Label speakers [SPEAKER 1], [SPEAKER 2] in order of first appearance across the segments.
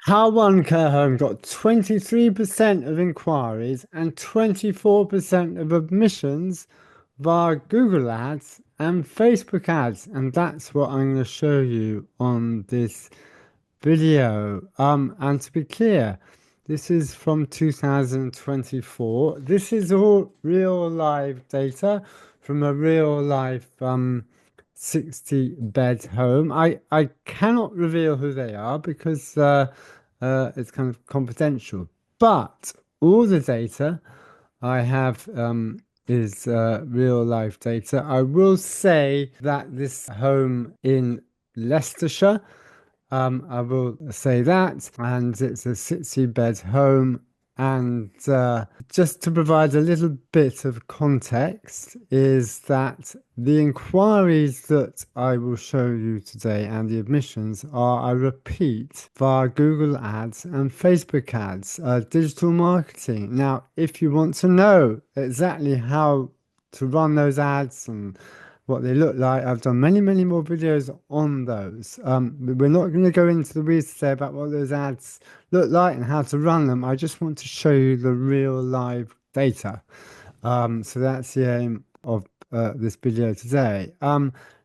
[SPEAKER 1] How one care home got 23% of inquiries and 24% of admissions via Google Ads and Facebook ads. And that's what I'm going to show you on this video. And to be clear, this is from 2024. This is all real live data from a real life 60 bed home. I cannot reveal who they are because it's kind of confidential. But all the data I have is real life data. I will say that this home in Leicestershire, I will say that, and it's a 60 bed home. And just to provide a little bit of context, is that the inquiries that I will show you today and the admissions are, I repeat, via Google Ads and Facebook ads, digital marketing. Now, if you want to know exactly how to run those ads and what they look like, I've done many, many more videos on those. We're not going to go into the weeds today about what those ads look like and how to run them. I just want to show you the real live data. So that's the aim of this video today.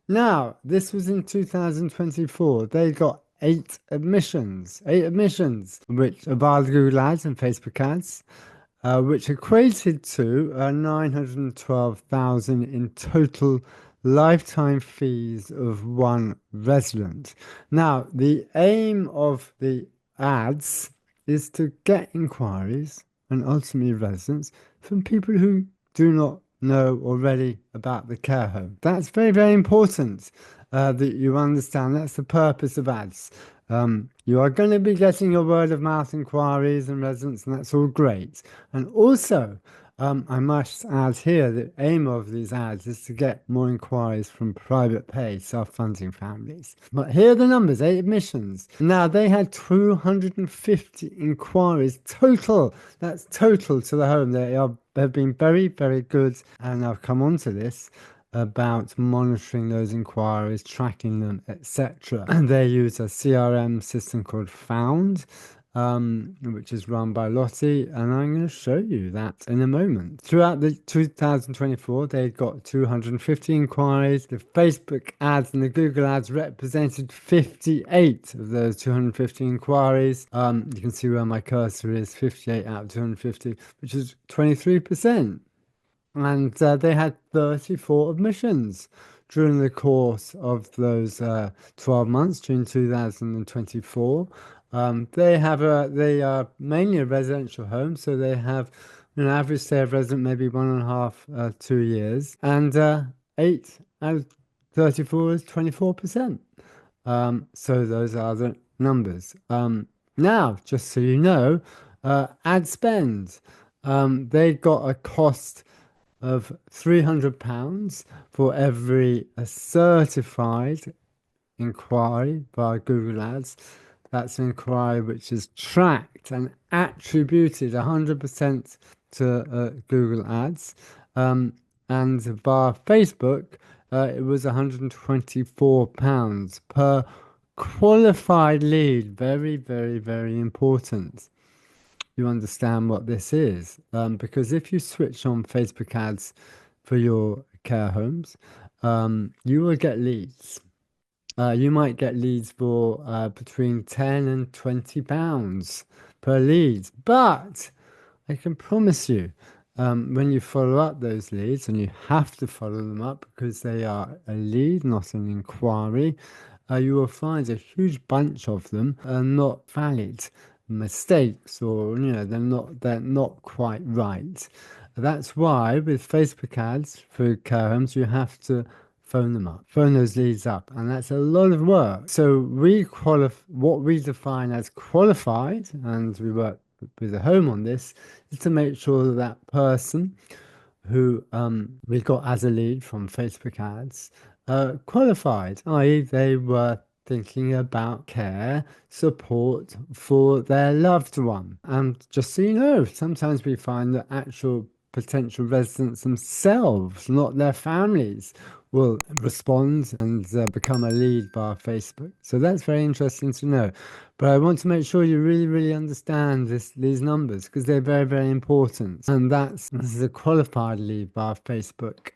[SPEAKER 1] Now, this was in 2024. They got eight admissions, which are via Google Ads and Facebook ads, which equated to 912,000 in total lifetime fees of one resident. Now, the aim of the ads is to get inquiries and ultimately residents from people who do not know already about the care home. That's very, very important that you understand. That's the purpose of ads. You are going to be getting your word of mouth inquiries and residents, and that's all great. And also, I must add here the aim of these ads is to get more inquiries from private pay self-funding families. But here are the numbers: 8 admissions. Now they had 250 inquiries total. That's total to the home. They've been very, very good, and I'll come on to this about monitoring those inquiries, tracking them, etc. And they use a CRM system called Found, which is run by Lottie, and I'm going to show you that in a moment. Throughout the 2024, they got 250 inquiries. The Facebook ads and the Google ads represented 58 of those 250 inquiries. You can see where my cursor is, 58 out of 250, which is 23%. And they had 34 admissions during the course of those 12 months during 2024. They are mainly a residential home, so they have an average stay of resident maybe 1.5, 2 years, and 8 out of 34 is 24%. So those are the numbers. Now, just so you know, ad spend. They got a cost of £300 for every certified inquiry via Google Ads. That's an inquiry which is tracked and attributed 100% to Google Ads. And via Facebook, it was £124 per qualified lead. Very, very, very important you understand what this is. Because if you switch on Facebook ads for your care homes, you will get leads. You might get leads for between £10 and £20 per lead. But I can promise you, when you follow up those leads, and you have to follow them up because they are a lead, not an inquiry, you will find a huge bunch of them are not valid mistakes, or they're not quite right. That's why with Facebook ads for care homes, you have to phone them up, phone those leads up, and that's a lot of work. So what we define as qualified, and we work with the home on this, is to make sure that that person who we got as a lead from Facebook ads qualified, i.e. they were thinking about care support for their loved one. And just so you know, sometimes we find that actual potential residents themselves, not their families, will respond and become a lead via Facebook. So that's very interesting to know. But I want to make sure you really, really understand these numbers, because they're very, very important. And this is a qualified lead via Facebook,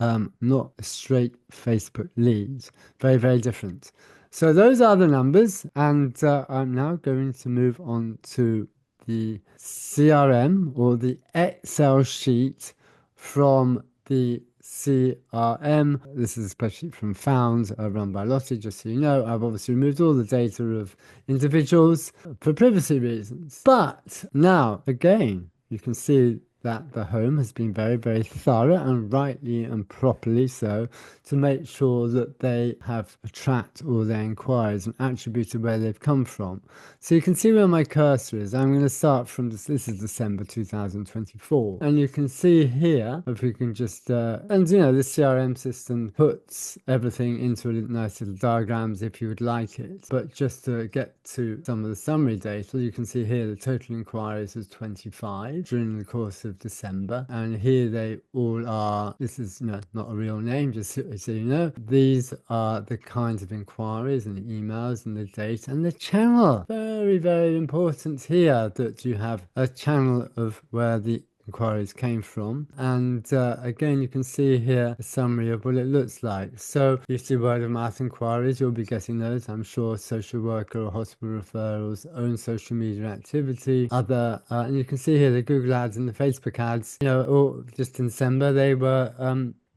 [SPEAKER 1] not a straight Facebook lead. Very, very different. So those are the numbers, and I'm now going to move on to the CRM, or the Excel sheet from the CRM. This is a spreadsheet from Found, run by Lottie, just so you know. I've obviously removed all the data of individuals for privacy reasons. But now, again, you can see that the home has been very, very thorough, and rightly and properly so, to make sure that they have tracked all their inquiries and attributed where they've come from. So you can see where my cursor is. I'm going to start from this is December 2024, and you can see here, if we can just and you know, the CRM system puts everything into nice little diagrams if you would like it. But just to get to some of the summary data, you can see here the total inquiries was 25 during the course of December, and here they all are. This is not a real name, just so you know. These are the kinds of inquiries and the emails and the date and the channel. Very, very important here that you have a channel of where the inquiries came from. And again, you can see here a summary of what it looks like. So you see word of mouth inquiries, you'll be getting those, I'm sure. Social worker or hospital referrals, own social media activity, other, and you can see here the Google ads and the Facebook ads, you know, or just in December, they were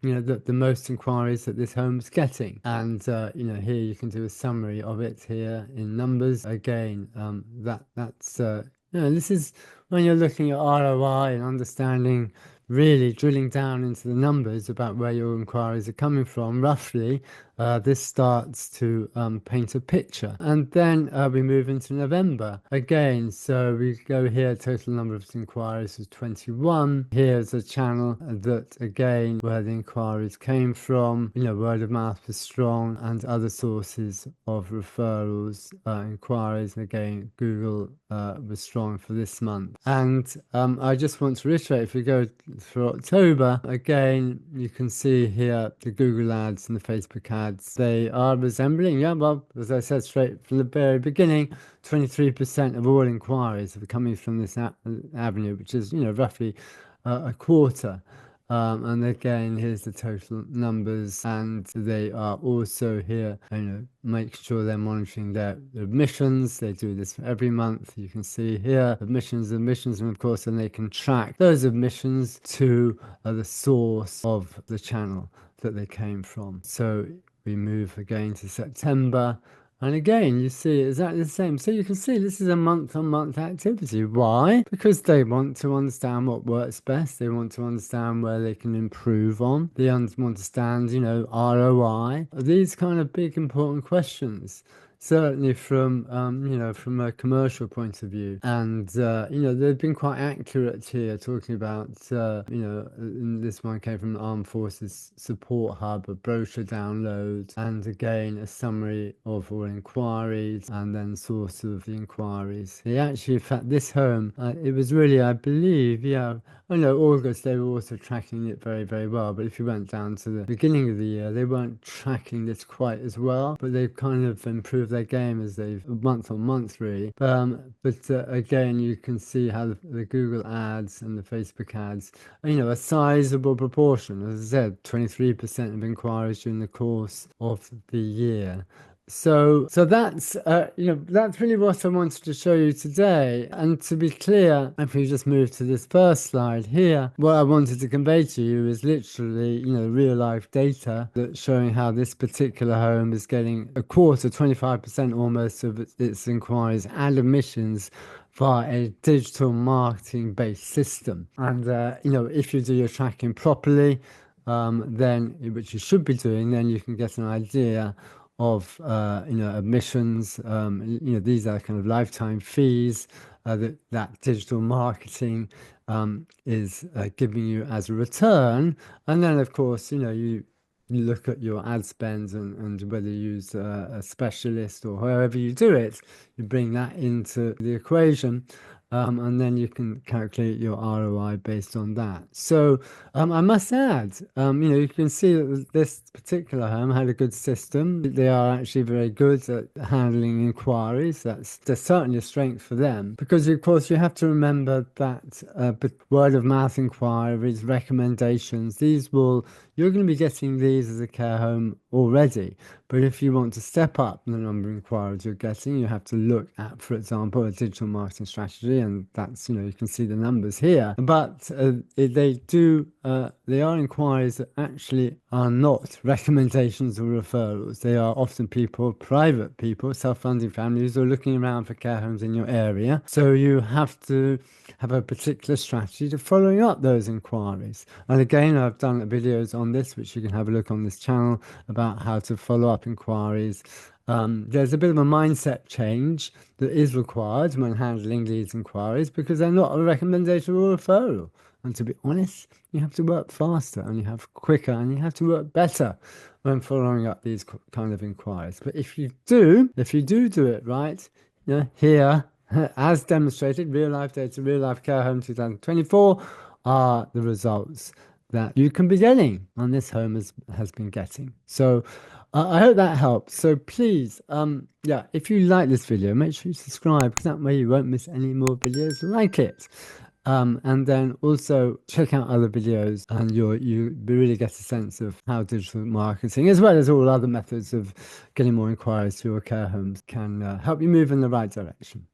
[SPEAKER 1] you know, the most inquiries that this home is getting. And you know, here you can do a summary of it here in numbers. Again, that's you know, this is when you're looking at ROI and understanding, really drilling down into the numbers about where your inquiries are coming from, roughly, this starts to paint a picture. And then we move into November again. So we go here, total number of inquiries was 21. Here's a channel that, again, where the inquiries came from, you know, word of mouth was strong, and other sources of referrals, inquiries, and again, Google was strong for this month. And I just want to reiterate, if we go for October, again, you can see here the Google ads and the Facebook ads. They are resembling, yeah, well, as I said straight from the very beginning, 23% of all inquiries are coming from this avenue, which is, you know, roughly a quarter. And again, here's the total numbers, and they are also here, you know, make sure they're monitoring their admissions. They do this every month. You can see here admissions, and of course, then they can track those admissions to the source of the channel that they came from. So we move again to September. And again, you see exactly the same. So you can see this is a month-on-month activity. Why? Because they want to understand what works best. They want to understand where they can improve on. They want to understand, you know, ROI. These kind of big, important questions. Certainly from, you know, from a commercial point of view. And, you know, they've been quite accurate here, talking about, you know, this one came from the Armed Forces Support Hub, a brochure download, and again, a summary of all inquiries, and then source of the inquiries. They actually, in fact, this home, it was really, I believe, yeah, I know August, they were also tracking it very, very well. But if you went down to the beginning of the year, they weren't tracking this quite as well. But they've kind of improved their game as they've month on month, really. But again, you can see how the Google ads and the Facebook ads, you know, a sizable proportion. As I said, 23% of inquiries during the course of the year. So that's you know, that's really what I wanted to show you today. And to be clear, if we just move to this first slide here, what I wanted to convey to you is literally, you know, real life data that's showing how this particular home is getting a quarter, 25% almost of its inquiries and admissions via a digital marketing based system. And you know, if you do your tracking properly, then, which you should be doing, then you can get an idea of you know, admissions. You know, these are kind of lifetime fees that digital marketing is giving you as a return. And then, of course, you know, you look at your ad spends, and whether you use a specialist or however you do it, you bring that into the equation. and then you can calculate your ROI based on that. So I must add, you can see that this particular home had a good system. They are actually very good at handling inquiries. There's certainly a strength for them because, of course, you have to remember that word of mouth inquiries, recommendations, you're going to be getting these as a care home already. But if you want to step up the number of inquiries you're getting, you have to look at, for example, a digital marketing strategy, and that's, you can see the numbers here. But they are inquiries that actually are not recommendations or referrals. They are often private people, self-funding families who are looking around for care homes in your area. So you have to have a particular strategy to following up those inquiries. And again, I've done videos on this, which you can have a look on this channel about how to follow up inquiries. There's a bit of a mindset change that is required when handling these inquiries because they're not a recommendation or referral. And to be honest, you have to work faster and you have quicker and you have to work better when following up these kind of inquiries. But if you do it right, here, as demonstrated, real life data, real life care home 2024 are the results that you can be getting and this home has been getting. So I hope that helps. So please, if you like this video, make sure you subscribe because that way you won't miss any more videos like it. And then also check out other videos and you really get a sense of how digital marketing, as well as all other methods of getting more inquiries to your care homes, can help you move in the right direction.